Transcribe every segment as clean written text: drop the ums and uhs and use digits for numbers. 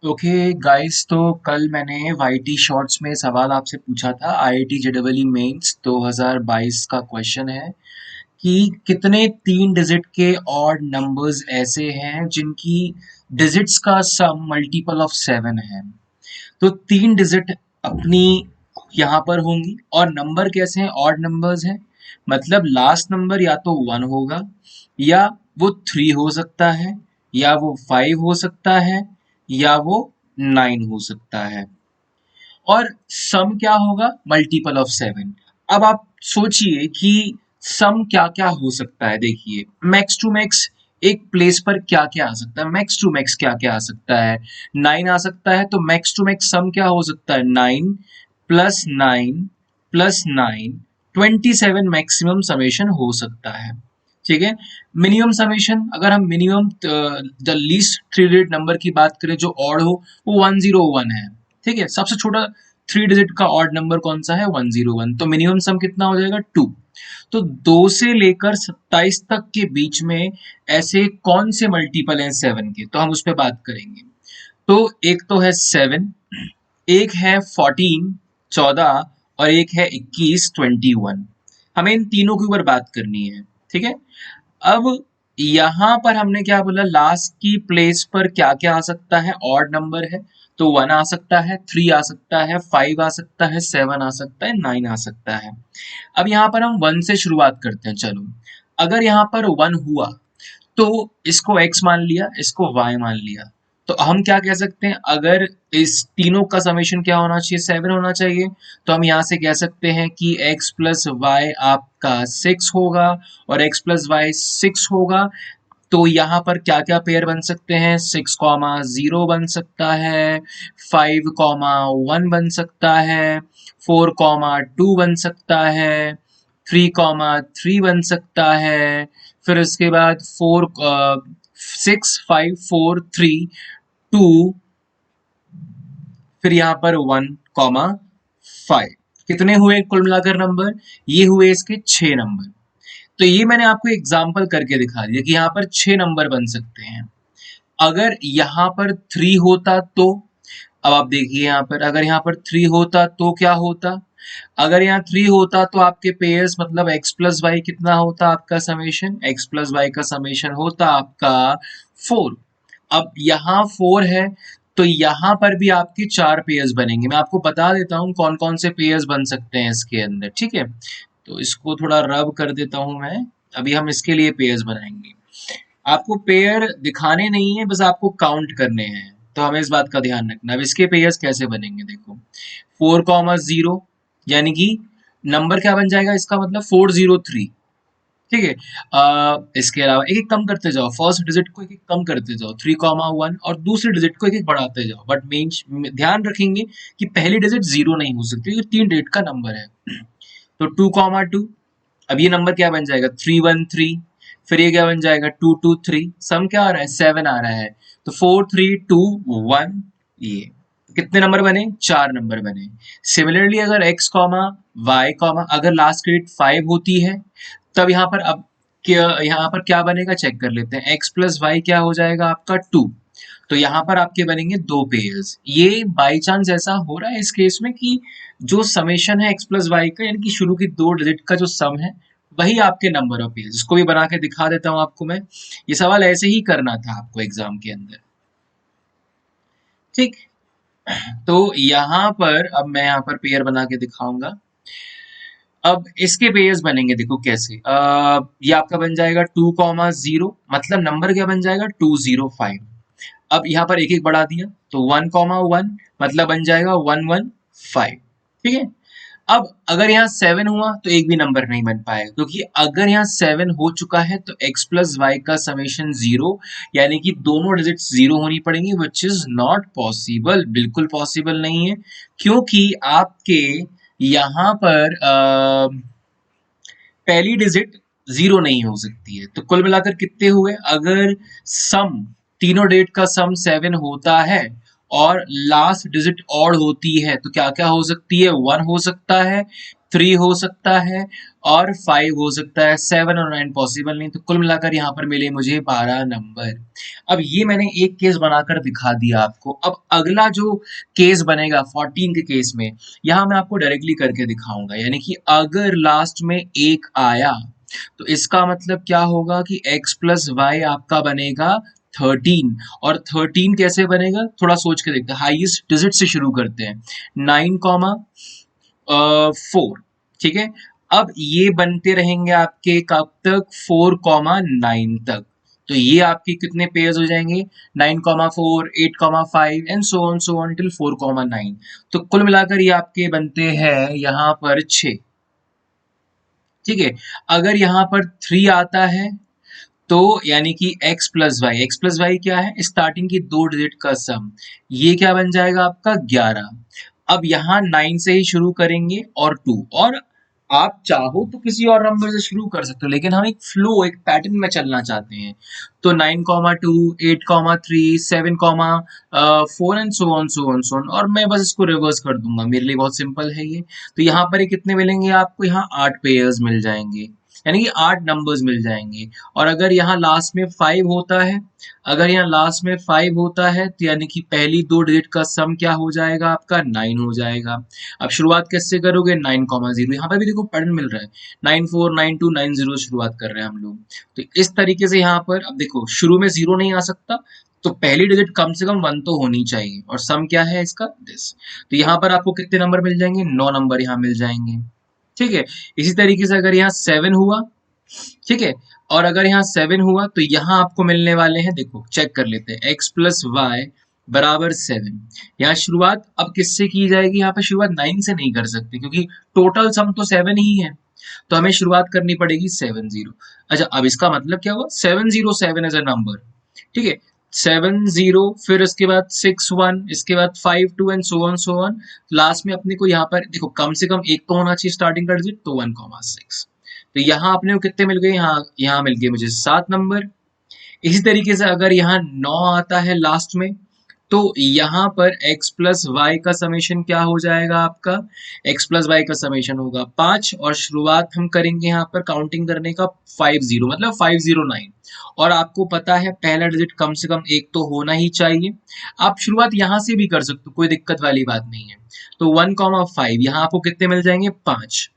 Okay guys, तो कल मैंने वाईटी शॉर्ट्स में सवाल आपसे पूछा था। आईआईटी जेईई मेंस 2022 का क्वेश्चन है कि कितने 3 डिजिट के ऑड नंबर्स ऐसे हैं जिनकी डिजिट्स का सम मल्टीपल ऑफ 7 है। तो 3 डिजिट अपनी यहाँ पर होंगी और नंबर कैसे हैं? ऑड नंबर्स हैं, मतलब लास्ट नंबर या तो 1 होगा, या वो 3 हो सकता है, या वो 5 हो सकता है, या वो 9 हो सकता है। और सम क्या होगा? Multiple of 7। अब आप सोचिए कि सम क्या क्या हो सकता है। देखिए, मैक्स टू मैक्स एक प्लेस पर क्या क्या आ सकता है? मैक्स टू मैक्स क्या क्या आ सकता है? 9 आ सकता है, तो मैक्स टू मैक्स सम क्या हो सकता है? 9 + 9 + 9, 27 मैक्सिमम समेशन हो सकता है। ठीक है। मिनिमम समेशन, अगर हम minimum the least 3 digit number की बात करें जो ऑड हो, वो 101 है। ठीक है, सबसे छोटा 3 डिजिट का ऑड नंबर कौन सा है? 101। तो मिनिमम सम कितना हो जाएगा? 2। तो 2 से लेकर 27 तक के बीच में ऐसे कौन से मल्टीपल हैं 7 के, तो हम उस पर बात करेंगे। तो एक तो है 7, एक है 14 14, और एक है 21 21। हमें इन तीनों के ऊपर बात करनी है। ठीक है। अब यहाँ पर हमने क्या बोला? लास्ट की प्लेस पर क्या क्या आ सकता है? ऑड नंबर है, तो 1 आ सकता है, 3 आ सकता है, 5 आ सकता है, 7 आ सकता है, 9 आ सकता है। अब यहाँ पर हम 1 से शुरुआत करते हैं। चलो, अगर यहाँ पर 1 हुआ तो इसको x मान लिया, इसको y मान लिया। तो हम क्या कह सकते हैं? अगर इस तीनों का समेशन क्या होना चाहिए? 7 होना चाहिए। तो हम यहाँ से कह सकते हैं कि x प्लस वाई आपका 6 होगा, और x प्लस वाई 6 होगा। तो यहाँ पर क्या क्या पेयर बन सकते हैं? 6, 0 बन सकता है, 5, 1 बन सकता है, 4, 2 बन सकता है, 3, 3 बन सकता है। फिर उसके बाद 6, 5, 4, 3, 2, फिर यहाँ पर 1, 5। कितने हुए कुल मिलाकर नंबर? ये हुए इसके 6 नंबर। तो ये मैंने आपको एग्जाम्पल करके दिखा दिया कि यहाँ पर 6 नंबर बन सकते हैं। अगर यहाँ पर 3 होता तो, अब आप देखिए यहाँ पर, अगर यहाँ पर 3 होता तो क्या होता? अगर यहाँ 3 होता तो आपके पेयर्स, मतलब x प्लस वाई कितना होता आपका समेशन? x प्लस वाई का समेशन होता आपका 4। अब यहाँ 4 है, तो यहाँ पर भी आपके 4 पेयर्स बनेंगे। मैं आपको बता देता हूँ कौन कौन से पेयर्स बन सकते हैं इसके अंदर। ठीक है, तो इसको थोड़ा रब कर देता हूँ मैं। अभी हम इसके लिए पेयर्स बनाएंगे। आपको पेयर दिखाने नहीं है, बस आपको काउंट करने हैं, तो हमें इस बात का ध्यान रखना। अब इसके पेयर्स कैसे बनेंगे? देखो, 4, 0, यानी कि नंबर क्या बन जाएगा इसका? मतलब 403। ठीक है। इसके अलावा एक एक कम करते जाओ, फर्स्ट डिजिट को एक एक कम करते जाओ, 3, 1, और दूसरे डिजिट को एक एक बढ़ाते जाओ। बट मेन ध्यान रखेंगे कि पहली डिजिट 0 नहीं हो सकती, ये 3 डिजिट का नंबर है। तो 2, 2, अब ये नंबर क्या बन जाएगा? 3, 1, 3। फिर ये क्या बन जाएगा? 2, 2, 3। सम क्या आ रहा है? 7 आ रहा है। तो 4, 3, 2, 1। ये कितने नंबर बने? 4 नंबर बने। सिमिलरली अगर x कॉमा वाई कॉमा, अगर लास्ट क्रेडिट 5 होती है, तब यहाँ पर अब यहाँ पर क्या बनेगा चेक कर लेते हैं। x प्लस वाई क्या हो जाएगा आपका? 2। तो यहाँ पर आपके बनेंगे 2 पेयर्स। ये बाई चांस ऐसा हो रहा है इस केस में कि जो समेशन है x प्लस वाई का, यानी कि शुरू की 2 डिजिट का जो सम है, वही आपके नंबर ऑफ पेयर्स। इसको भी बना के दिखा देता हूँ आपको मैं। ये सवाल ऐसे ही करना था आपको एग्जाम के अंदर। ठीक। तो यहाँ पर अब मैं यहाँ पर पेयर बना के दिखाऊंगा। अब इसके पेयर्स बनेंगे, देखो कैसे। ये आपका बन जाएगा 2, 0, मतलब नंबर क्या बन जाएगा? 2, 0, 5। अब यहाँ पर एक एक बढ़ा दिया, तो 1, 1, मतलब बन जाएगा 1, 1, 5। ठीक है। अब अगर यहाँ 7 हुआ तो एक भी नंबर नहीं बन पाएगा, क्योंकि अगर यहाँ 7 हो चुका है तो x प्लस वाई का समेशन 0, यानी कि दोनों डिजिट 0 होनी पड़ेंगी, विच इज नॉट पॉसिबल। बिल्कुल पॉसिबल नहीं है, क्योंकि आपके यहाँ पर पहली डिजिट 0 नहीं हो सकती है। तो कुल मिलाकर कितने हुए? अगर सम, तीनों डिजिट का सम 7 होता है और लास्ट डिजिट ऑड होती है तो क्या क्या हो सकती है, 1 हो सकता है, 3 हो सकता है और 5 हो सकता है, 7 और 9 पॉसिबल नहीं। तो कुल मिलाकर यहाँ पर मिले मुझे 12 नंबर। अब ये मैंने एक केस बनाकर दिखा दिया आपको। अब अगला जो केस बनेगा 14 के केस में, यहाँ मैं आपको डायरेक्टली करके दिखाऊंगा। यानी कि अगर लास्ट में 1 आया तो इसका मतलब क्या होगा कि x प्लस वाई आपका बनेगा 13। और 13 कैसे बनेगा थोड़ा सोच के देखते हैं। हाईएस्ट डिजिट से शुरू करते हैं, 9,4, ठीक है। अब ये बनते रहेंगे आपके कब तक, 4,9 तक। तो ये आपके कितने पेयर्स हो जाएंगे, 9,4, 8,5 एंड सो ऑन टिल 4,9। तो कुल मिलाकर ये आपके बनते हैं यहाँ पर 6, ठीक है। अगर यहाँ पर 3 आता है तो यानी कि x प्लस वाई क्या है, स्टार्टिंग की 2 डिजिट का सम, ये क्या बन जाएगा आपका 11। अब यहाँ 9 से ही शुरू करेंगे और 2, और आप चाहो तो किसी और नंबर से शुरू कर सकते हो, लेकिन हम एक फ्लो, एक पैटर्न में चलना चाहते हैं। तो 9,2, 8,3, 7,4 एंड सो ऑन, और मैं बस इसको रिवर्स कर दूंगा, मेरे लिए बहुत सिंपल है ये। तो यहाँ पर ये कितने मिलेंगे आपको, यहाँ 8 पेयर्स मिल जाएंगे, यानी कि 8 नंबर्स मिल जाएंगे। और अगर यहाँ लास्ट में 5 होता है, अगर यहाँ लास्ट में 5 होता है तो यानी कि पहली 2 डिजिट का सम क्या हो जाएगा आपका, 9 हो जाएगा। अब शुरुआत कैसे करोगे, 9,0, यहाँ पर भी देखो पैटर्न मिल रहा है, 9,4, 9,2, 9,0 शुरुआत कर रहे हैं हम लोग। तो इस तरीके से यहाँ पर अब देखो शुरू में 0 नहीं आ सकता, तो पहली डिजिट कम से कम 1 तो होनी चाहिए, और सम क्या है इसका, दिस। तो यहाँ पर आपको कितने नंबर मिल जाएंगे, 9 नंबर यहाँ मिल जाएंगे, ठीक है। इसी तरीके से अगर यहाँ 7 हुआ, ठीक है, और अगर यहाँ 7 हुआ तो यहाँ आपको मिलने वाले हैं, देखो चेक कर लेते हैं, x प्लस वाई बराबर 7। यहाँ शुरुआत अब किससे की जाएगी, यहाँ पे शुरुआत 9 से नहीं कर सकते क्योंकि टोटल सम तो 7 ही है, तो हमें शुरुआत करनी पड़ेगी 7,0। अच्छा, अब इसका मतलब क्या हुआ, 707 एज अ नंबर, ठीक है। 7,0, फिर इसके बाद 6,1, इसके बाद 5,2 एंड सो ऑन। लास्ट में अपने को यहाँ पर देखो कम से कम एक तो होना चाहिए स्टार्टिंग का डिजिट, तो 1,6। तो यहाँ अपने को कितने मिल गए, यहाँ मिल गए मुझे 7 नंबर। इसी तरीके से अगर यहाँ 9 आता है लास्ट में, तो यहाँ पर x प्लस वाई का समेशन क्या हो जाएगा आपका, x प्लस वाई का समेशन होगा 5, और शुरुआत हम करेंगे यहाँ पर काउंटिंग करने का 50, मतलब 509। और आपको पता है पहला डिजिट कम से कम एक तो होना ही चाहिए। आप शुरुआत यहाँ से भी कर सकते हो, कोई दिक्कत वाली बात नहीं है। तो 1,5, यहाँ आपको कितने मिल जाएंगे, 5।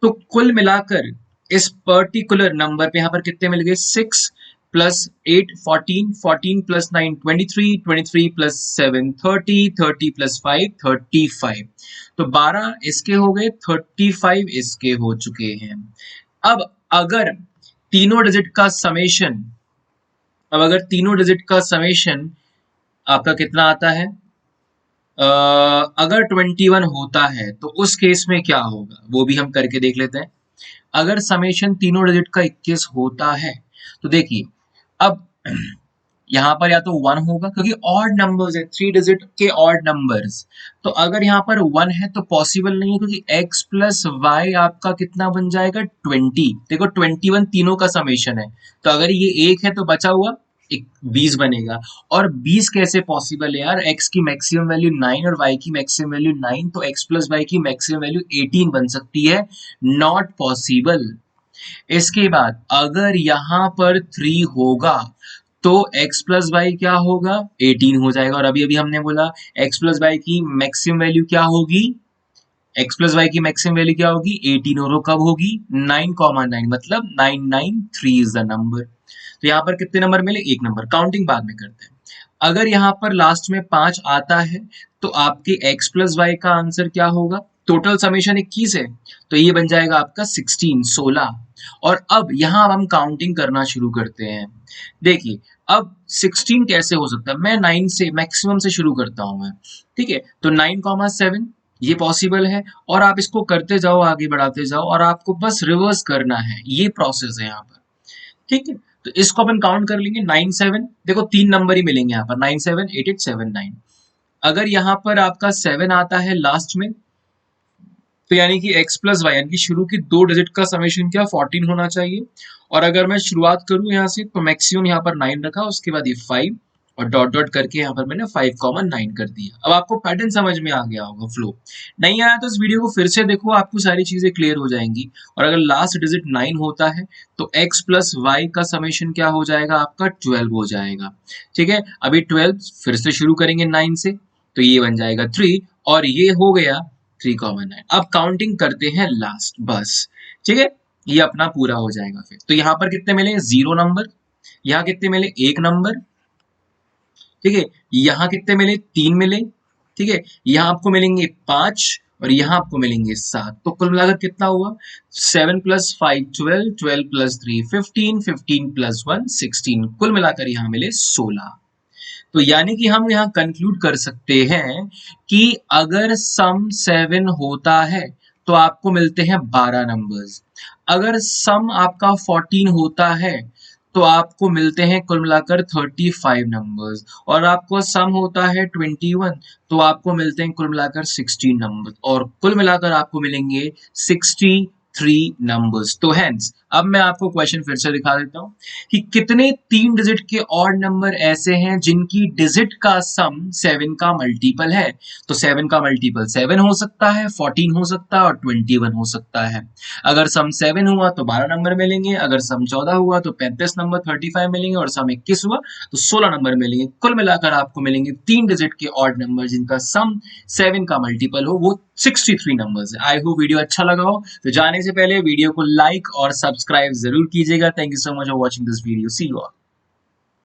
तो कुल मिलाकर इस पर्टिकुलर नंबर पे यहाँ पर कितने मिल गए, 6 प्लस 8 14, 14 प्लस 9 23, 23 प्लस 7 30, 30 प्लस 5 35। तो 12 इसके हो गए, 35 इसके हो चुके हैं। अब अगर तीनों डिजिट का समेशन, अब अगर तीनों डिजिट का समेशन आपका कितना आता है, अगर 21 होता है तो उस केस में क्या होगा वो भी हम करके देख लेते हैं। अगर समेशन तीनों डिजिट का 21 होता है तो देखिए, अब यहाँ पर या तो 1 होगा क्योंकि ऑड नंबर्स है, 3 डिजिट के ऑड नंबर्स। तो अगर यहाँ पर 1 है तो पॉसिबल नहीं है, क्योंकि x प्लस वाई आपका कितना बन जाएगा, 20। देखो 21 तीनों का समेशन है, तो अगर ये 1 है तो बचा हुआ 20 बनेगा। और 20 कैसे पॉसिबल है यार, x की मैक्सिमम वैल्यू 9 और y की मैक्सिमम वैल्यू 9, तो x प्लस वाई की मैक्सिमम वैल्यू 18 बन सकती है, नॉट पॉसिबल। इसके बाद अगर यहाँ पर 3 होगा तो x प्लस वाई क्या होगा, 18 हो जाएगा। और अभी अभी हमने बोला x प्लस वाई की मैक्सिमम वैल्यू क्या होगी, x प्लस वाई की मैक्सिमम वैल्यू क्या होगी, 18, और वो कब होगी, 9,9, मतलब 993 इज द नंबर। तो यहाँ पर कितने नंबर मिले, एक नंबर। काउंटिंग बाद में करते हैं। अगर यहाँ पर लास्ट में 5 आता है तो आपके x प्लस वाई का आंसर क्या होगा, टोटल समेशन 21 है, तो ये बन जाएगा आपका 16। और अब यहाँ हम काउंटिंग करना शुरू करते हैं। देखिए अब 16 कैसे हो सकता है, मैं 9 से मैक्सिमम से शुरू करता हूँ मैं, ठीक है। तो 9,7 ये पॉसिबल है, और आप इसको करते जाओ, आगे बढ़ाते जाओ, और आपको बस रिवर्स करना है, ये प्रोसेस है यहाँ पर, ठीक है। तो इसको अपन काउंट कर लेंगे, 9 7, देखो 3 नंबर ही मिलेंगे यहाँ पर, 9 7 8 8 7 9। अगर यहाँ पर आपका 7 आता है लास्ट में, तो यानी कि x प्लस वाई, यानी कि शुरू की 2 डिजिट का समेशन क्या, 14 होना चाहिए। और अगर मैं शुरुआत करूं यहाँ से, तो मैक्सिमम यहाँ पर 9 रखा, उसके बाद ये 5, और डॉट डॉट करके यहाँ पर मैंने 5,9 कर दिया। अब आपको पैटर्न समझ में आ गया होगा, फ्लो। नहीं आया तो इस वीडियो को फिर से देखो, आपको सारी चीजें क्लियर हो जाएंगी। और अगर लास्ट डिजिट 9 होता है तो x प्लस वाई का समेशन क्या हो जाएगा, आपका 12 हो जाएगा। ठीक है, अभी 12 फिर से शुरू करेंगे 9 से, तो ये बन जाएगा 3 और ये हो गया 3,9। अब काउंटिंग करते हैं लास्ट, बस। ठीक है, ये अपना पूरा हो जाएगा। फिर तो यहाँ पर कितने मिले, 0 नंबर। यहाँ कितने मिले, 1 नंबर। ठीक है, यहाँ कितने मिले, 3 मिले। ठीक है, यहाँ आपको मिलेंगे 5 और यहाँ आपको मिलेंगे 7। तो कुल मिलाकर कितना हुआ, 7 प्लस 5 12, 12 प्लस 3 15, 15 प्लस 1 16। कुल मिलाकर यहाँ मिले 16। तो यानी कि हम यहाँ कंक्लूड कर सकते हैं कि अगर सम 7 होता है तो आपको मिलते हैं 12 नंबर्स। अगर सम आपका 14 होता है तो आपको मिलते हैं कुल मिलाकर 35 नंबर्स। और आपको सम होता है 21 तो आपको मिलते हैं कुल मिलाकर 16 नंबर। और कुल मिलाकर आपको मिलेंगे 63 नंबर्स। तो हेंस अब मैं आपको क्वेश्चन फिर से दिखा देता हूं कि कितने 3 डिजिट के ऑड नंबर ऐसे हैं जिनकी डिजिट का सम 7 का मल्टीपल है। तो 7 का मल्टीपल 7 हो सकता है, 14 हो सकता है और 21 हो सकता है। अगर सम 7 हुआ तो 12 नंबर मिलेंगे, अगर सम 14 हुआ तो 35 नंबर 35 मिलेंगे, और सम 21 हुआ तो 16 नंबर मिलेंगे। कुल मिलाकर आपको मिलेंगे 3 डिजिट के ऑड नंबर जिनका सम 7 का मल्टीपल हो, वो 63 नंबर्स है। आई होप वीडियो अच्छा लगा हो। तो जाने से पहले वीडियो को लाइक और सब्सक्राइब जरूर कीजिएगा। Thank you so much for watching this video. See you all.